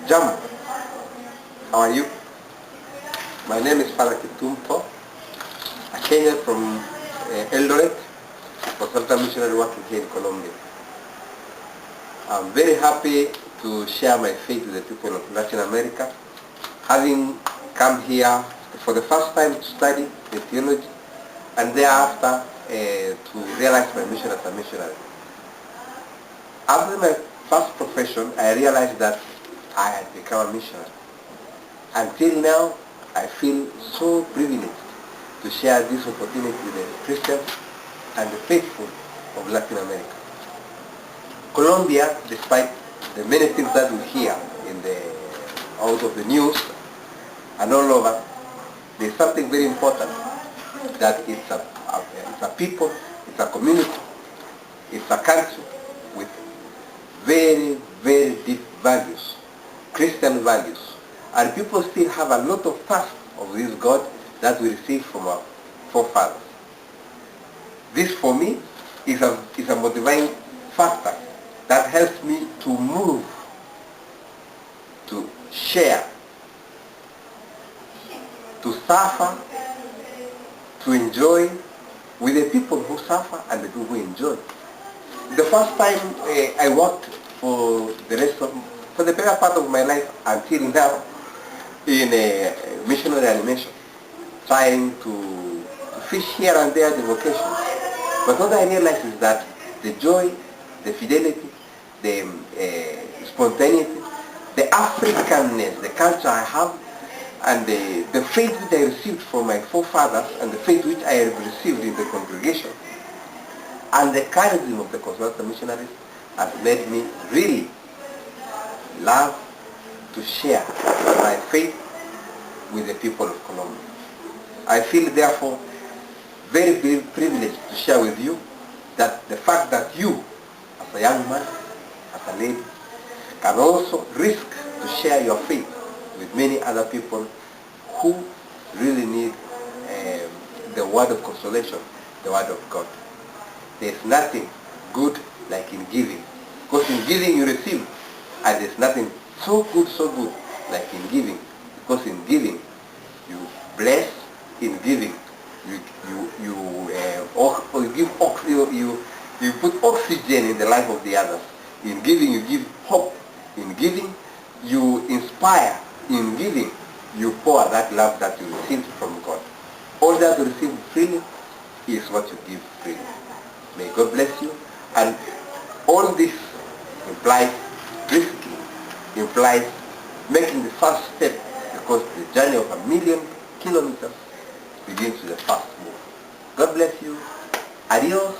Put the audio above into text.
Jam, how are you? My name is Father Kitumpo, a Kenyan from Eldoret, consultant missionary working here in Colombia. I'm very happy to share my faith with the people of Latin America, having come here for the first time to study the theology and thereafter to realize my mission as a missionary. After my first profession, I realized that I had become a missionary. Until now, I feel so privileged to share this opportunity with the Christians and the faithful of Latin America. Colombia, despite the many things that we hear out of the news and all over, there's something very important, that it's a people, it's a community, it's a country with very, very deep values, Christian values. And people still have a lot of thirst of this God that we received from our forefathers. This for me is a motivating factor that helps me to move, to share, to suffer, to enjoy with the people who suffer and the people who enjoy. The first time I worked for the better part of my life until now in missionary animation, trying to fish here and there the vocation. But what I realized is that the joy, the fidelity, the spontaneity, the Africanness, the culture I have, and the faith which I received from my forefathers and the faith which I have received in the congregation, and the charism of the consultant missionaries has made me really love to share my faith with the people of Colombia. I feel therefore very, very privileged to share with you that the fact that you, as a young man, as a lady, can also risk to share your faith with many other people who really need the word of consolation, the word of God. There's nothing good like in giving, because in giving you receive, and there's nothing so good like in giving, because in giving you bless, in giving you put oxygen in the life of the others. In giving you give hope. In giving you inspire. In giving you pour that love that you received from God. All that you receive freely is what you give freely. May God bless you. And all this implies risking, implies making the first step, because the journey of 1,000,000 kilometers begins with the first move. God bless you. Adios.